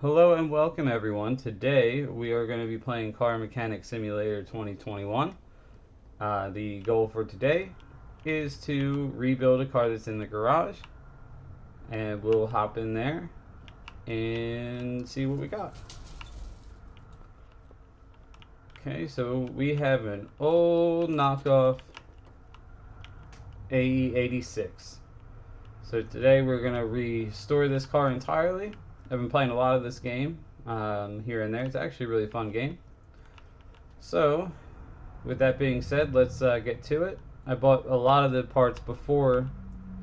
Hello and welcome everyone. Today we are going to be playing Car Mechanic Simulator 2021. The goal for today is to rebuild a car that's in the garage, and we'll hop in there and see what we got. Okay, so we have an old knockoff AE86. So today we're going to restore this car entirely. I've been playing a lot of this game here and there. It's actually a really fun game. So, with that being said, let's get to it. I bought a lot of the parts before,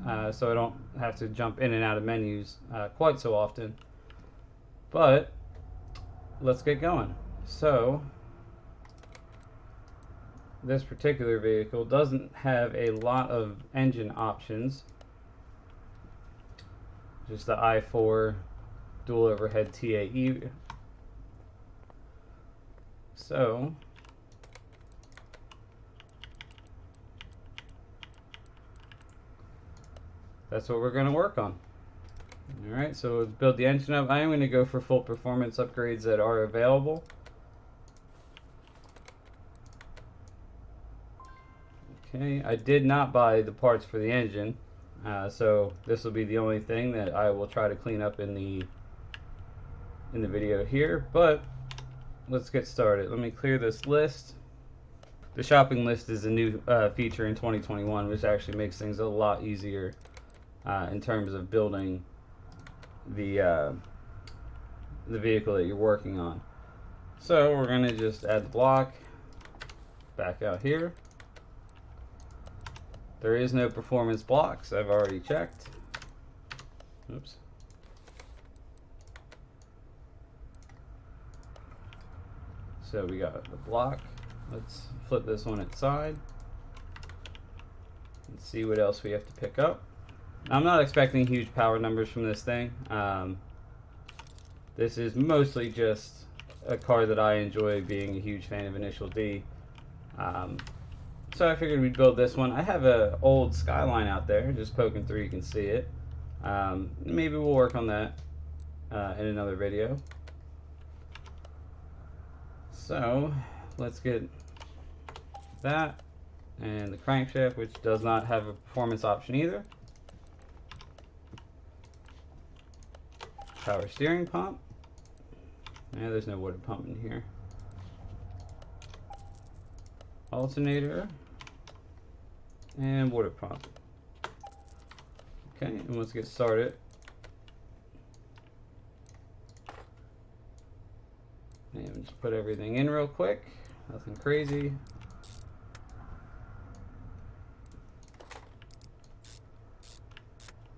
so I don't have to jump in and out of menus quite so often. But, let's get going. So, this particular vehicle doesn't have a lot of engine options. Just the i4 dual overhead TAE. So that's what we're going to work on. Alright, so let's build the engine up. I am going to go for full performance upgrades that are available. Okay, I did not buy the parts for the engine, so this will be the only thing that I will try to clean up in the video here, but let's get started. Let me clear this list. The shopping list is a new feature in 2021, which actually makes things a lot easier in terms of building the vehicle that you're working on. So we're going to just add the block back out here. There is no performance blocks. I've already checked. Oops. So we got the block. Let's flip this on its side and see what else we have to pick up. I'm not expecting huge power numbers from this thing. This is mostly just a car that I enjoy, being a huge fan of Initial D. So I figured we'd build this one. I have an old Skyline out there, just poking through, you can see it. Maybe we'll work on that in another video. So let's get that, and the crankshaft, which does not have a performance option either. Power steering pump. Yeah, there's no water pump in here. Alternator and water pump. Okay, and let's get started. And just put everything in real quick. Nothing crazy.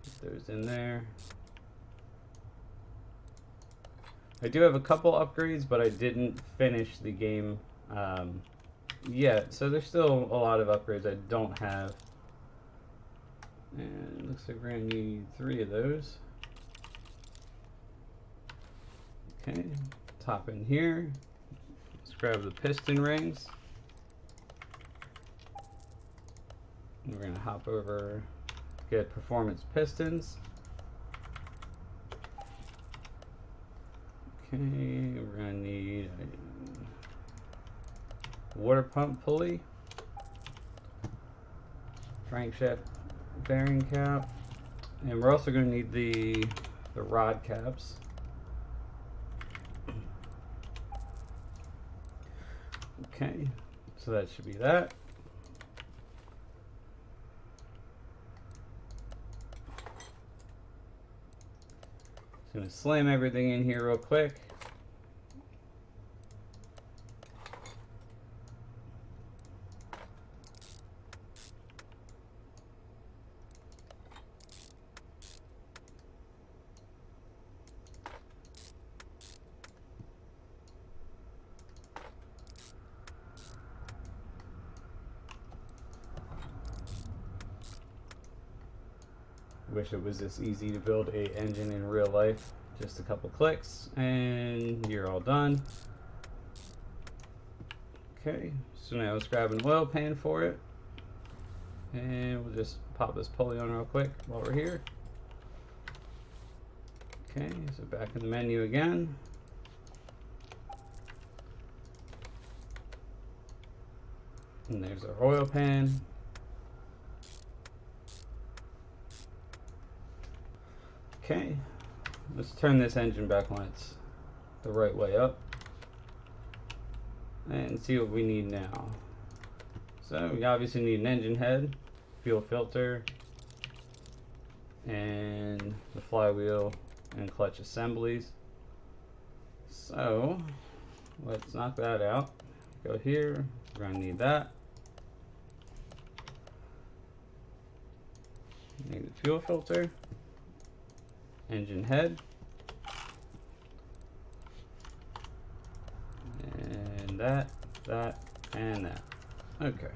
Put those in there. I do have a couple upgrades, but I didn't finish the game yet, so there's still a lot of upgrades I don't have. And it looks like we're going to need 3 of those. Okay. Top in here. Let's grab the piston rings. We're going to hop over, get performance pistons. Okay, we're going to need a water pump pulley, crankshaft bearing cap, and we're also going to need the rod caps. Okay, so that should be that. Just going to slam everything in here real quick. Wish it was this easy to build a engine in real life. Just a couple clicks and you're all done. Okay, so now let's grab an oil pan for it. And we'll just pop this pulley on real quick while we're here. Okay, so back in the menu again. And there's our oil pan. Okay, let's turn this engine back when it's the right way up and see what we need now. So we obviously need an engine head, fuel filter, and the flywheel and clutch assemblies. So let's knock that out. Go here, we're gonna need that. Need the fuel filter, engine head, and that, and that. Okay.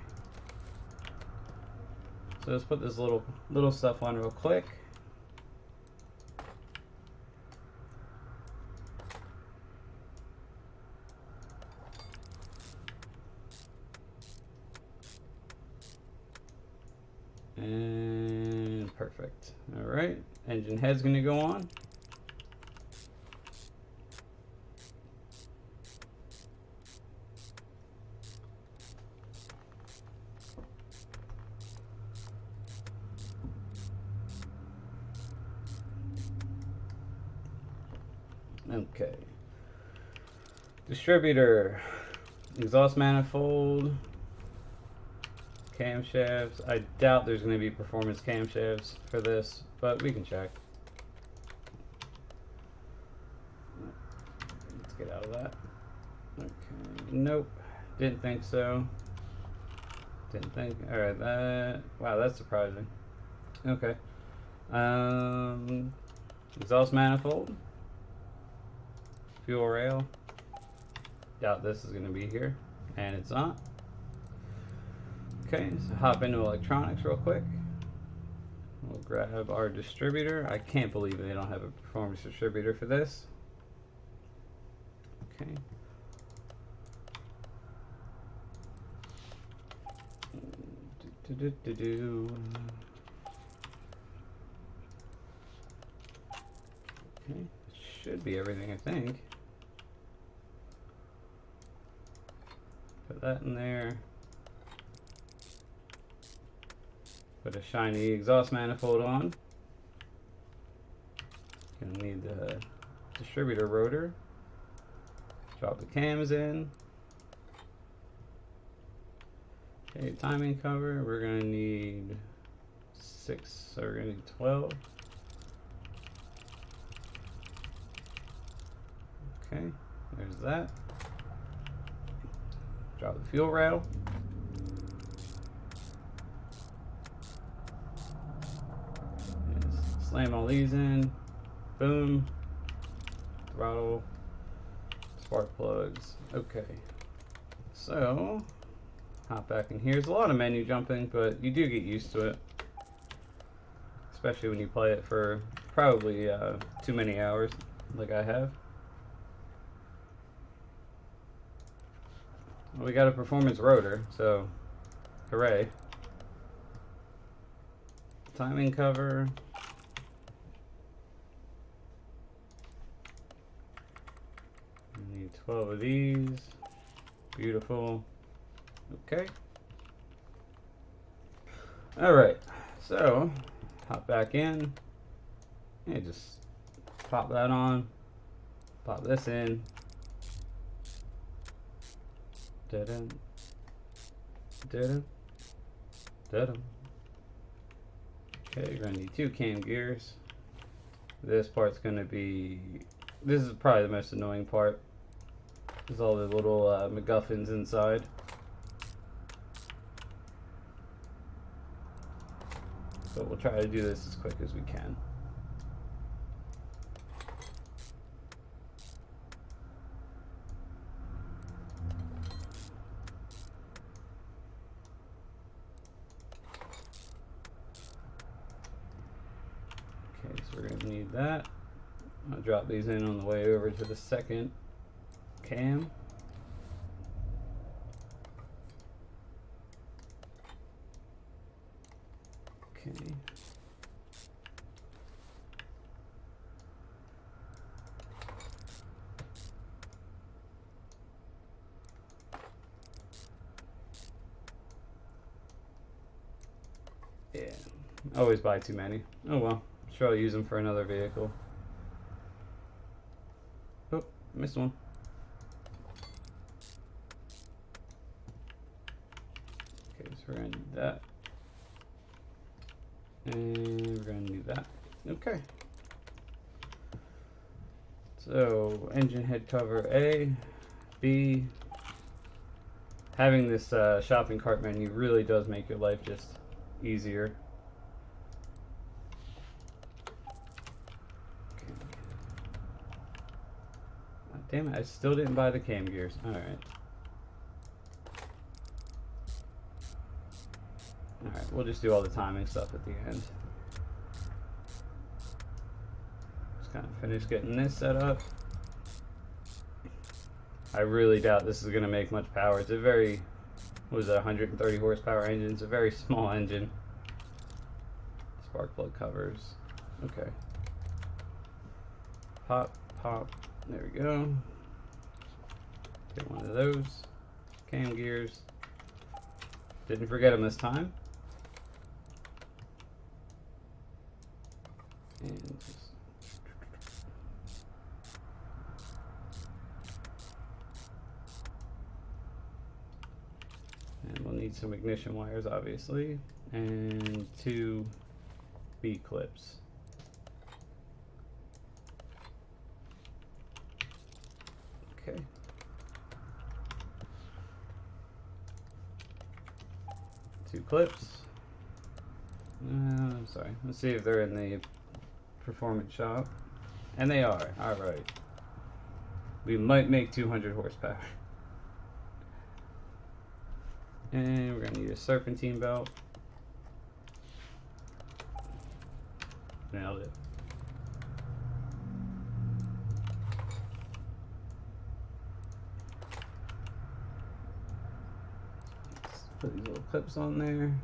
So let's put this little stuff on real quick. And perfect. All right, engine head's gonna go on. Okay. Distributor, exhaust manifold, camshafts. I doubt there's going to be performance camshafts for this, but we can check. Let's get out of that. Okay, nope, didn't think so. Didn't think. All right, wow, that's surprising. Okay, exhaust manifold, fuel rail. Doubt this is going to be here, and it's not. Okay, so hop into electronics real quick. We'll grab our distributor. I can't believe they don't have a performance distributor for this. Okay. Okay, should be everything, I think. Put that in there. Put a shiny exhaust manifold on. Gonna need the distributor rotor. Drop the cams in. Okay, timing cover. We're gonna need 6, so we're gonna need 12. Okay, there's that. Drop the fuel rail. Slam all these in. Boom. Throttle. Spark plugs. Okay. So, hop back in here. There's a lot of menu jumping, but you do get used to it. Especially when you play it for probably too many hours, like I have. Well, we got a performance rotor, so hooray. Timing cover. We need 12 of these. Beautiful. Okay. Alright, so hop back in and just pop that on. Pop this in. Da-dum. Da-dum. Da-dum. Okay, you're gonna need 2 cam gears. This part's gonna be, this is probably the most annoying part. There's all the little MacGuffins inside. But we'll try to do this as quick as we can. Okay, so we're going to need that. I'll drop these in on the way over to the second cam. Okay. Yeah, always buy too many. Oh well, sure I'll use them for another vehicle. Oh, missed one. Okay, so we're gonna do that. And we're gonna do that. Okay. So, engine head cover A, B. Having this shopping cart menu really does make your life just easier. Okay. Oh, damn it, I still didn't buy the cam gears. Alright. Alright, we'll just do all the timing stuff at the end. Just kind of finish getting this set up. I really doubt this is going to make much power. It's a very, what was it, 130 horsepower engine. It's a very small engine. Spark plug covers. Okay. Pop, pop. There we go. Get one of those. Cam gears. Didn't forget them this time. And just and we'll need some ignition wires, obviously, and 2 B clips. Okay. Two clips. I'm sorry. Let's see if they're in the performance shop. And they are. Alright. We might make 200 horsepower. And we're going to need a serpentine belt. Nailed it. Let's put these little clips on there.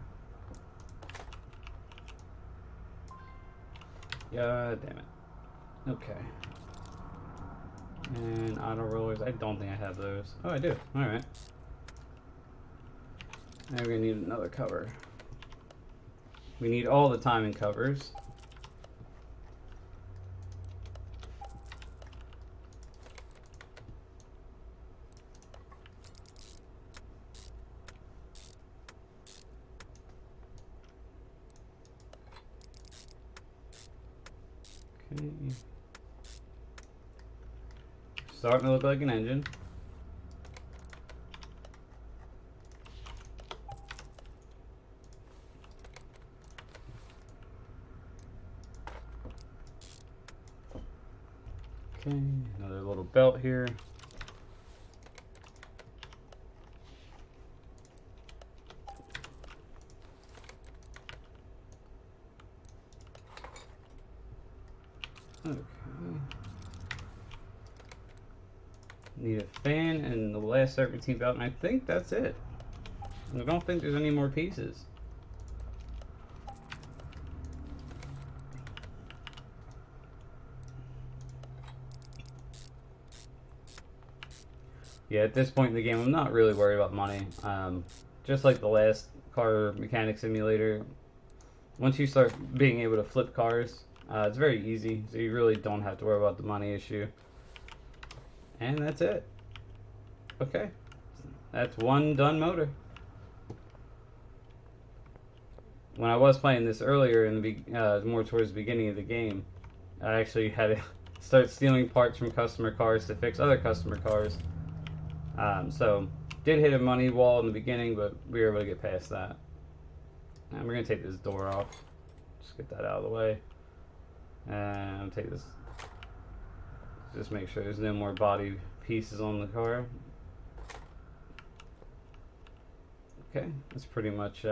Yeah, damn it. Okay. And auto rollers. I don't think I have those. Oh, I do. Alright. Now we're going to need another cover. We need all the timing covers. Okay. Starting to look like an engine. Okay, another little belt here. Okay. Need a fan and the last serpentine belt, and I think that's it. I don't think there's any more pieces. Yeah, at this point in the game, I'm not really worried about money. Just like the last car mechanic simulator, once you start being able to flip cars, it's very easy, so you really don't have to worry about the money issue. And that's it. Okay, that's one done motor. When I was playing this earlier, in the more towards the beginning of the game, I actually had to start stealing parts from customer cars to fix other customer cars. So, did hit a money wall in the beginning, but we were able to get past that. And we're going to take this door off. Just get that out of the way. And I'll take this. Just make sure there's no more body pieces on the car. Okay, that's pretty much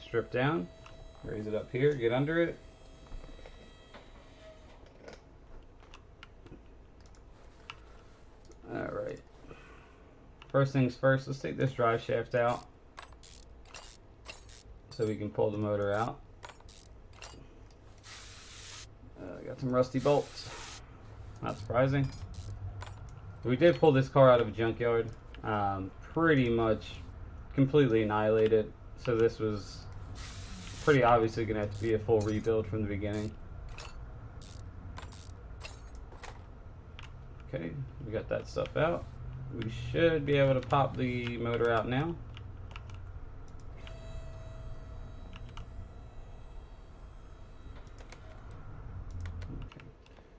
stripped down. Raise it up here, get under it. Alright. First things first, let's take this drive shaft out so we can pull the motor out. Got some rusty bolts. Not surprising. We did pull this car out of a junkyard. Pretty much completely annihilated. so this was pretty obviously going to have to be a full rebuild from the beginning. Okay, we got that stuff out. We should be able to pop the motor out now.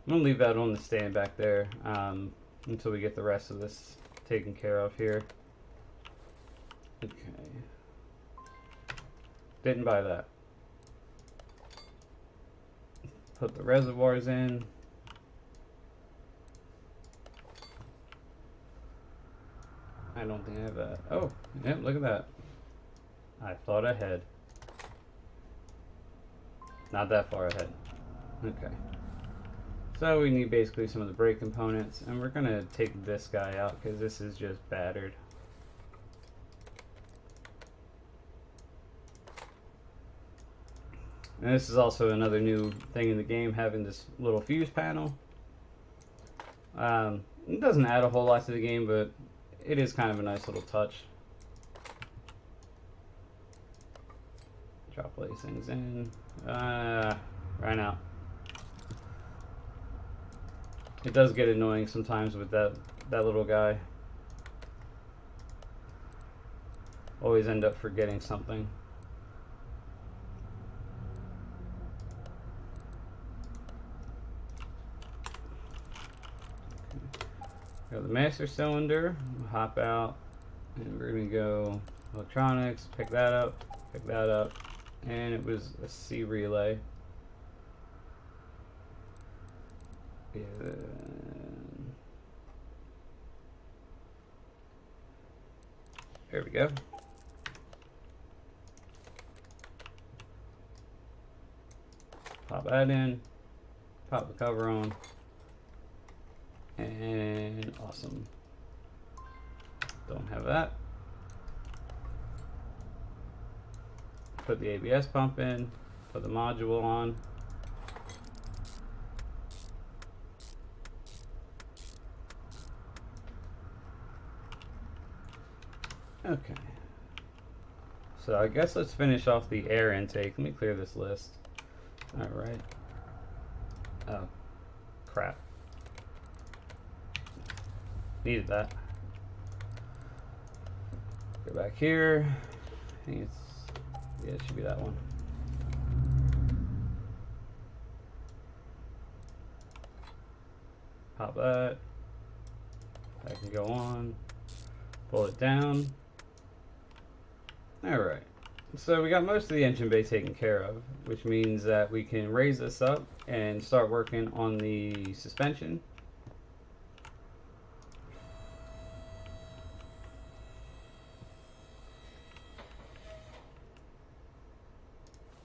I'm going to leave that on the stand back there until we get the rest of this taken care of here. Okay. Didn't buy that. Put the reservoirs in. I don't think I have that. Oh, yep, look at that. I thought ahead. Not that far ahead. Okay. So we need basically some of the brake components, and we're going to take this guy out because this is just battered. And this is also another new thing in the game, having this little fuse panel. It doesn't add a whole lot to the game, but it is kind of a nice little touch. Drop these things in. Right out. It does get annoying sometimes with that little guy. Always end up forgetting something. Got the master cylinder. We'll hop out, and we're gonna go electronics. Pick that up, and it was a C relay. Yeah. There we go. Pop that in, pop the cover on, and awesome. Don't have that. Put the ABS pump in, put the module on. Okay, so I guess let's finish off the air intake. Let me clear this list. Alright. Oh, crap. Needed that. Go back here. I think it's, yeah, it should be that one. Pop that. That can go on. Pull it down. Alright, so we got most of the engine bay taken care of, which means that we can raise this up and start working on the suspension.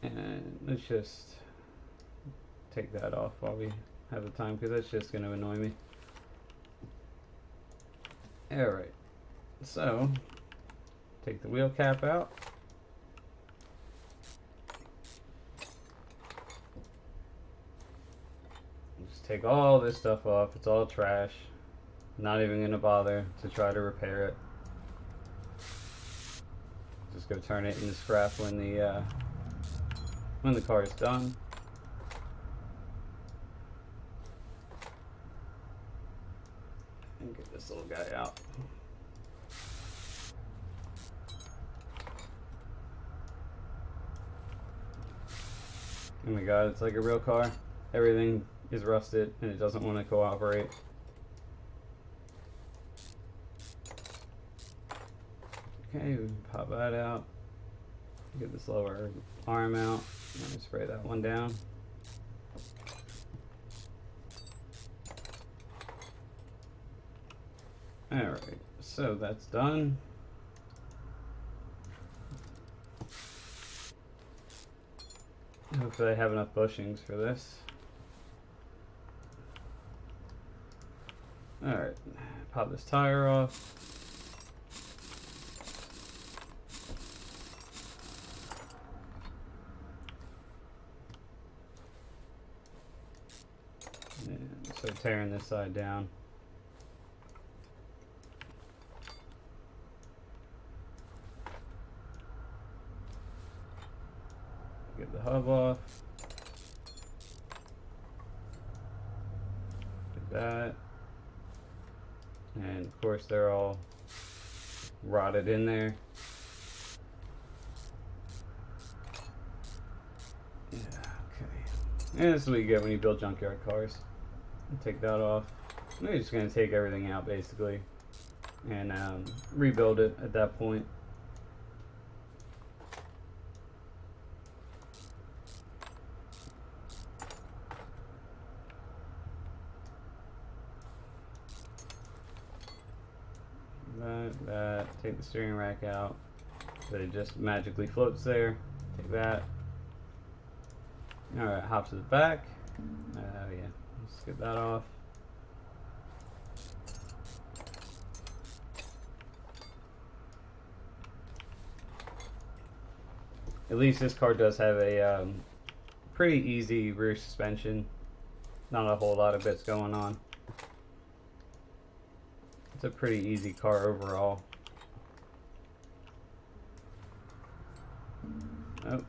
And let's just take that off while we have the time, because that's just going to annoy me. Alright, so take the wheel cap out. Just take all this stuff off. It's all trash. Not even going to bother to try to repair it. Just go turn it into scrap when the car is done. And get this little guy out. Oh my god, it's like a real car. Everything is rusted and it doesn't want to cooperate. Okay, we can pop that out. Get this lower arm out. Let me spray that one down. Alright, so that's done. Hopefully I have enough bushings for this. Alright, pop this tire off. And start tearing this side down. hub off. Like that. And of course they're all rotted in there. Yeah, okay. And this is what you get when you build junkyard cars. Take that off. I'm just going to take everything out basically and rebuild it at that point. That, take the steering rack out, but it just magically floats there. Take that. Alright, hop to the back. Yeah, let's get that off. At least this car does have a pretty easy rear suspension. Not a whole lot of bits going on. It's a pretty easy car overall. Oh,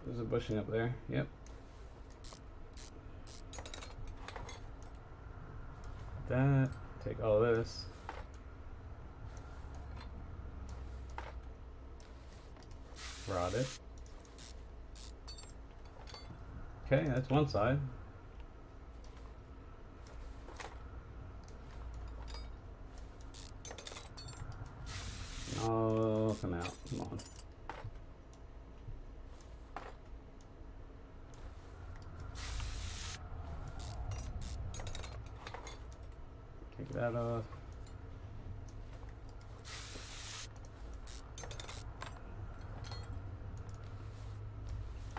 there's a bushing up there. Yep. That. Take all this. Rot it. Okay, that's one side. Oh, come out. Come on. Take that off.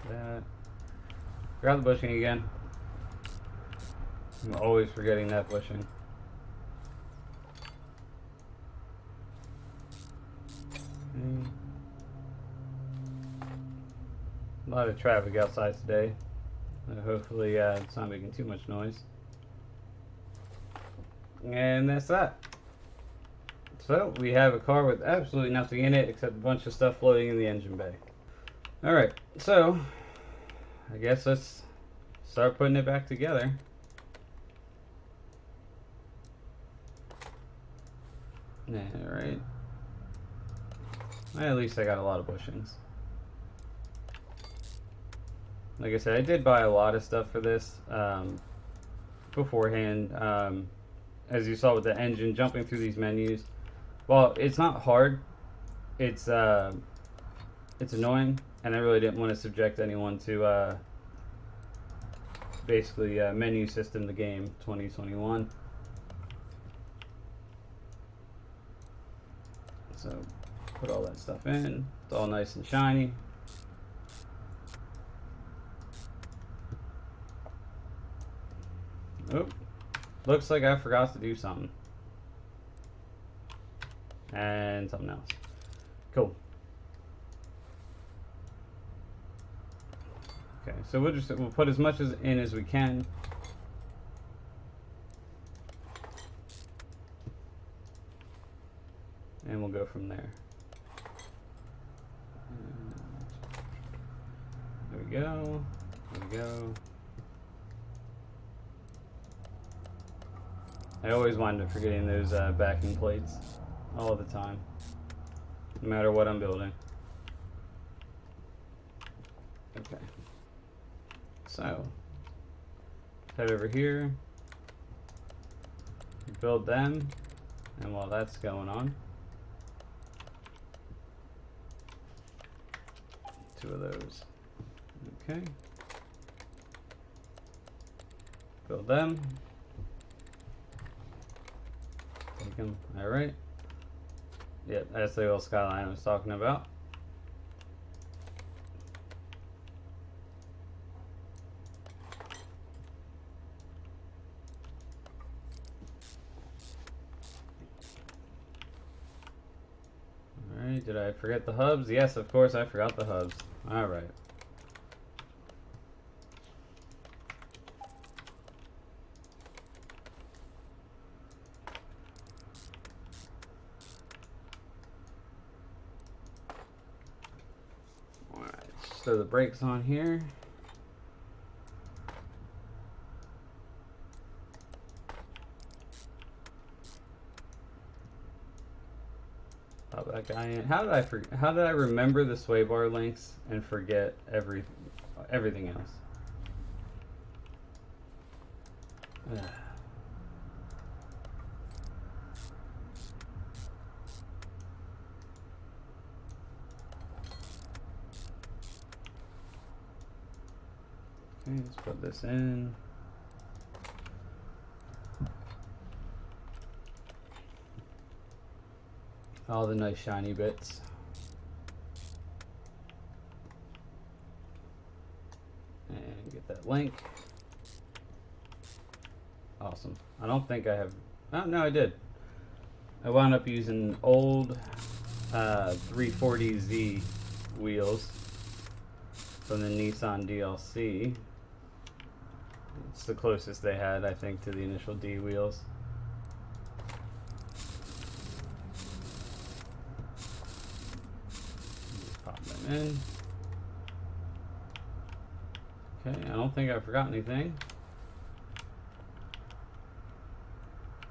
That. Grab the bushing again. I'm always forgetting that bushing. A lot of traffic outside today. Hopefully it's not making too much noise. And that's that. So we have a car with absolutely nothing in it except a bunch of stuff floating in the engine bay. Alright, so I guess let's start putting it back together. Alright. Well, at least I got a lot of bushings. Like I said, I did buy a lot of stuff for this beforehand. As you saw with the engine, jumping through these menus, well, it's not hard. It's annoying, and I really didn't want to subject anyone to basically menu system the game 2021. So put all that stuff in. It's all nice and shiny. Oh, looks like I forgot to do something. And something else. Cool. Okay, so we'll put as much in as we can. And we'll go from there. There we go. There we go. I always wind up forgetting those backing plates all the time, no matter what I'm building. Okay, so head over here, build them, and while that's going on, 2 of those. Okay, build them. Alright. Yep, that's the old skyline I was talking about. Alright, did I forget the hubs? Yes, of course I forgot the hubs. Alright. Throw the brakes on here. Pop that guy in. How did I remember the sway bar links and forget everything else? Okay, let's put this in. All the nice shiny bits. And get that link. Awesome. I don't think I have... Oh, no, I did. I wound up using old 340Z wheels from the Nissan DLC. It's the closest they had, I think, to the initial D wheels. Pop them in. Okay, I don't think I forgot anything.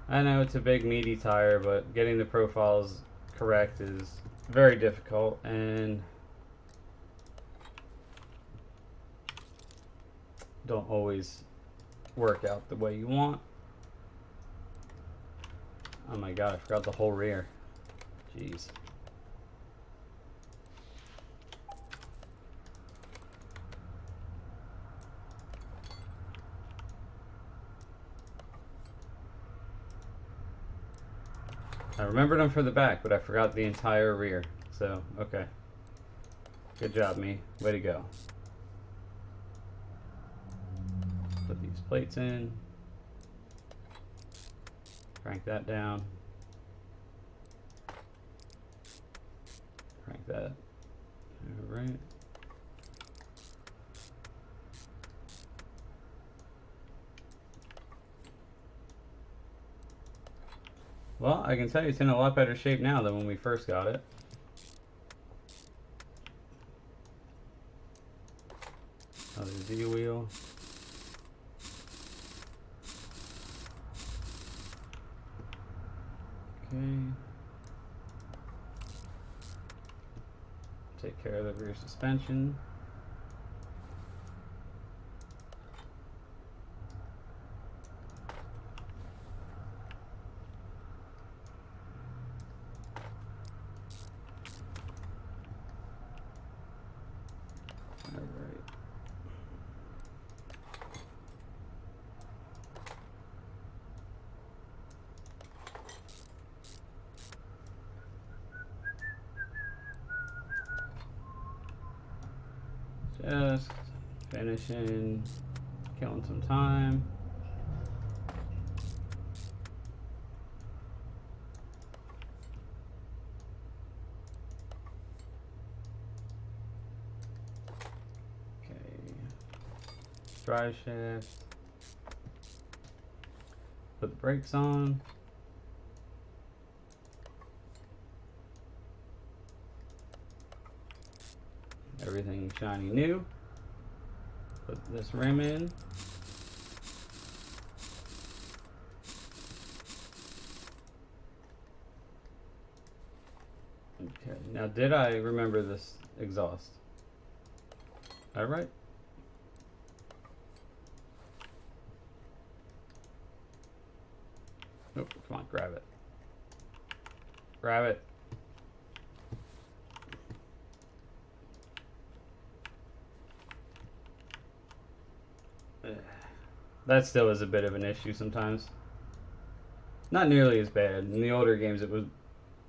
I know it's a big meaty tire, but getting the profiles correct is very difficult and don't always work out the way you want. Oh my god, I forgot the whole rear. Jeez. I remembered them for the back, but I forgot the entire rear. So, okay. Good job, me. Way to go. Put these plates in. Crank that down. Crank that. Alright. Well, I can tell you it's in a lot better shape now than when we first got it. Another Z wheel. Okay. Take care of the rear suspension. Just finishing, killing some time. Okay, drive shaft. Put the brakes on. Everything shiny new. Put this rim in. Okay, now did I remember this exhaust? All right. Oh, come on, grab it. Grab it. That still is a bit of an issue sometimes. Not nearly as bad. In the older games, it was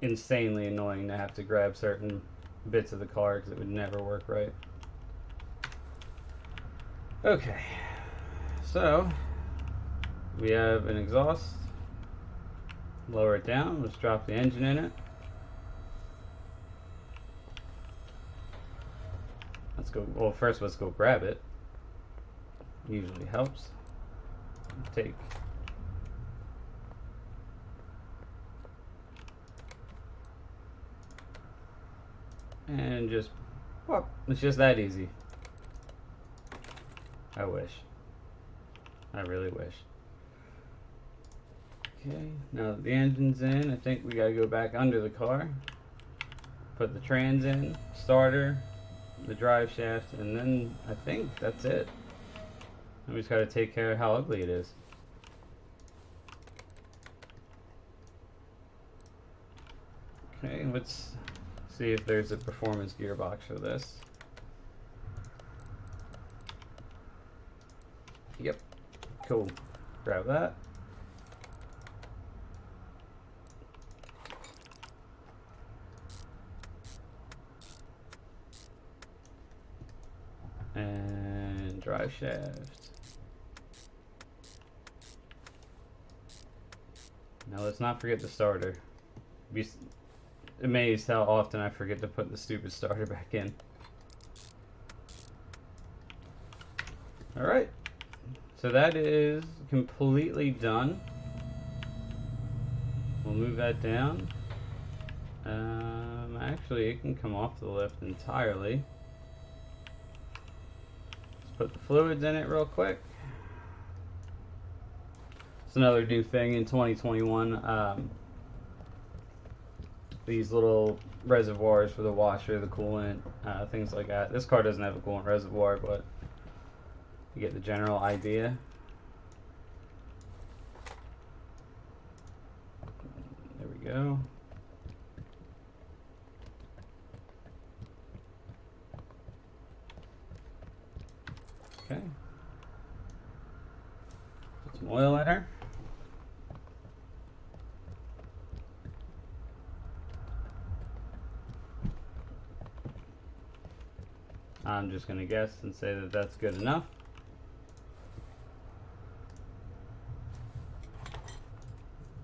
insanely annoying to have to grab certain bits of the car because it would never work right. Okay, so we have an exhaust. Lower it down. Let's drop the engine in it. Let's go. Well, first let's go grab it. Usually helps. Take. And just, well, it's just that easy. I wish. I really wish. Okay, now that the engine's in, I think we gotta go back under the car. put the trans in, starter, the drive shaft, and then I think that's it. We just gotta take care of how ugly it is. Okay, let's see if there's a performance gearbox for this. Yep, cool. Grab that. And drive shaft. Now let's not forget the starter. Be amazed how often I forget to put the stupid starter back in. Alright, so that is completely done. We'll move that down. Actually, it can come off the lift entirely. Let's put the fluids in it real quick. It's another new thing in 2021. These little reservoirs for the washer, the coolant, things like that. This car doesn't have a coolant reservoir, but you get the general idea. There we go. Okay. Put some oil in her. I'm just going to guess and say that that's good enough.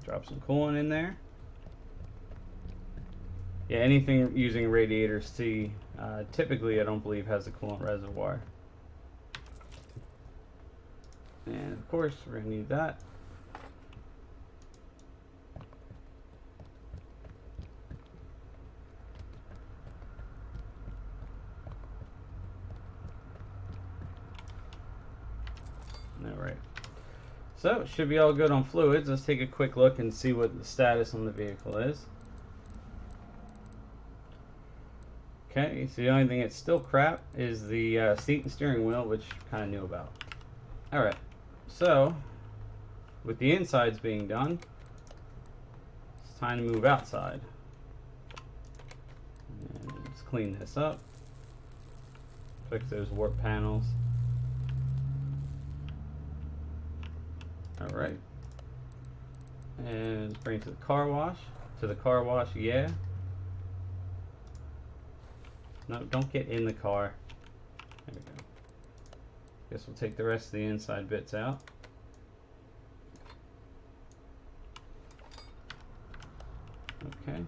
Drop some coolant in there. Yeah, anything using radiator C, typically I don't believe has a coolant reservoir. And of course, we're going to need that. Alright. So, it should be all good on fluids. Let's take a quick look and see what the status on the vehicle is. Okay, so the only thing that's still crap is the seat and steering wheel, which I kind of knew about. Alright. So, with the insides being done, it's time to move outside. And let's clean this up. Fix those warp panels. Alright. And let's bring it to the car wash. To the car wash, yeah. No, don't get in the car. There we go. Guess we'll take the rest of the inside bits out. Okay.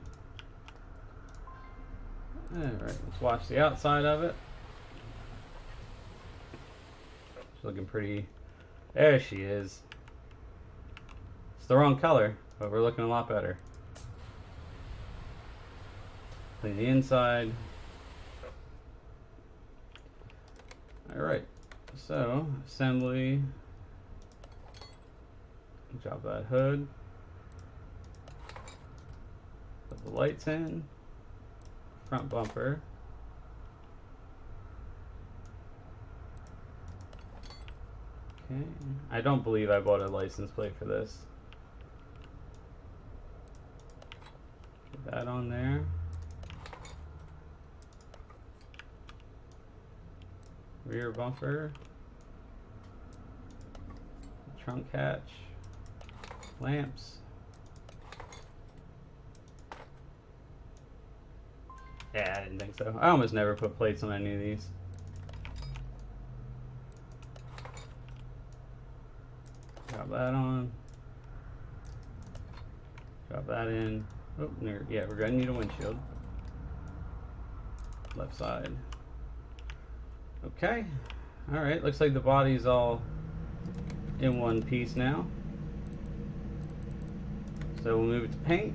Alright, let's wash the outside of it. She's looking pretty. There she is. It's the wrong color, but we're looking a lot better. Clean the inside. Alright. So, assembly, drop that hood, put the lights in, front bumper, okay, I don't believe I bought a license plate for this, put that on there. Rear bumper, trunk hatch, lamps. Yeah, I didn't think so. I almost never put plates on any of these. Drop that on. Drop that in. Oh, yeah, we're gonna need a windshield. Left side. Okay, alright, looks like the body's all in one piece now. So we'll move it to paint.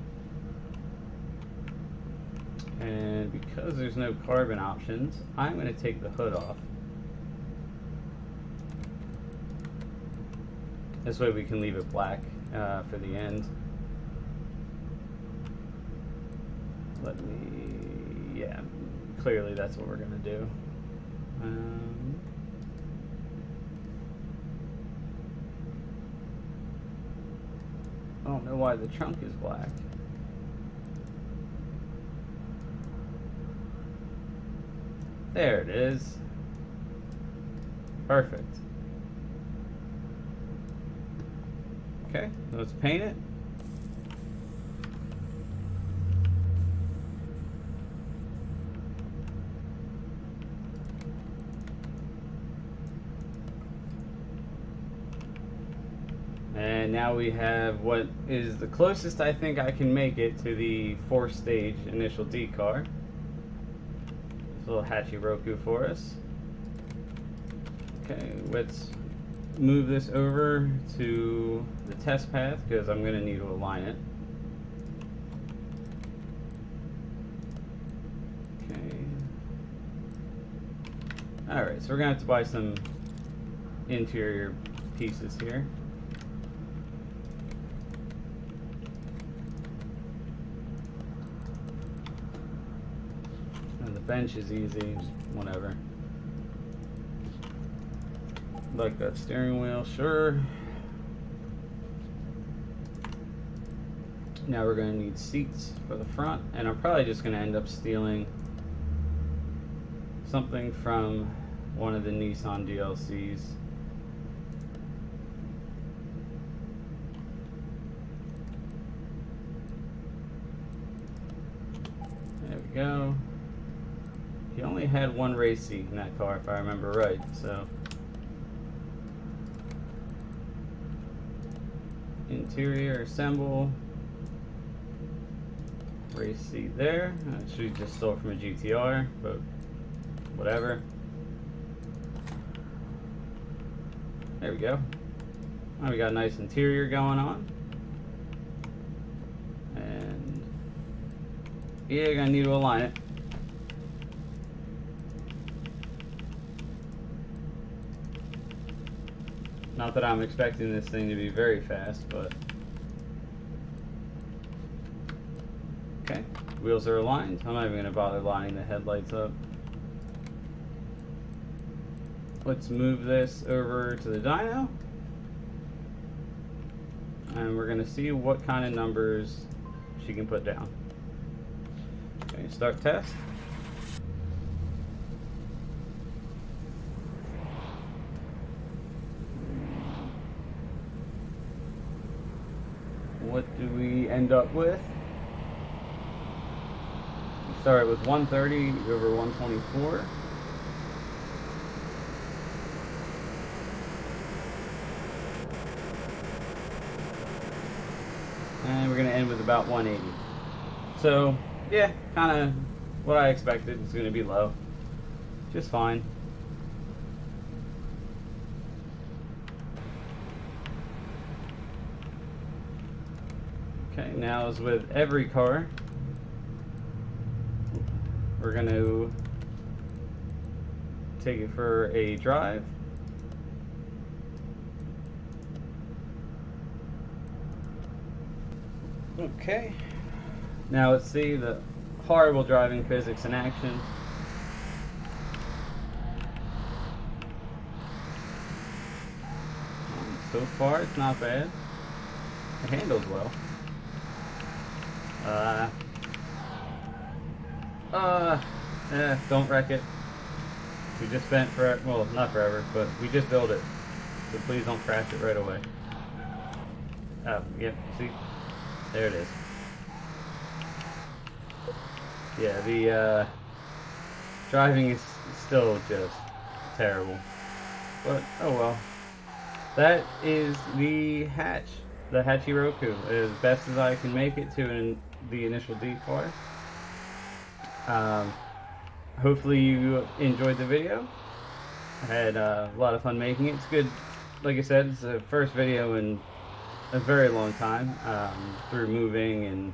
And because there's no carbon options, I'm going to take the hood off. This way we can leave it black for the end. Let me yeah, clearly that's what we're gonna do. I don't know why the trunk is black. There it is. Perfect. Okay, let's paint it. And now we have what is the closest I think I can make it to the 4-stage initial D car. This little Hachiroku for us. Okay, let's move this over to the test path because I'm going to need to align it. Okay. Alright, so we're going to have to buy some interior pieces here. And the bench is easy, whatever. Like that steering wheel, sure. Now we're going to need seats for the front, and I'm probably just going to end up stealing something from one of the Nissan DLCs. There we go. He only had one race seat in that car, if I remember right, so. Interior assemble. Race seat there. I should just stole from a GTR, but whatever. There we go. Now we got a nice interior going on. And yeah, you're gonna need to align it. Not that I'm expecting this thing to be very fast, but okay. Wheels are aligned. I'm not even going to bother lining the headlights up. Let's move this over to the dyno. And we're going to see what kind of numbers she can put down. Okay, start test. What do we end up with? We started with 130 over 124. And we're going to end with about 180. So, yeah, kind of what I expected. It's going to be low. Just fine. Okay, now as with every car, we're going to take it for a drive. Okay, now let's see the horrible driving physics in action. So far, it's not bad. It handles well. Don't wreck it. We just spent forever, well, not forever, but we just built it. So please don't crash it right away. Yep, see? There it is. Yeah, the driving is still just terrible. But, oh well. That is the hatch. The Hachiroku, as best as I can make it to the initial D car. Hopefully you enjoyed the video. I had a lot of fun making it. It's good, like I said, it's the first video in a very long time, through moving and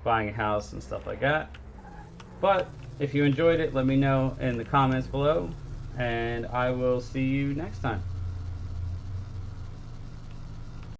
buying a house and stuff like that. But if you enjoyed it, let me know in the comments below, and I will see you next time.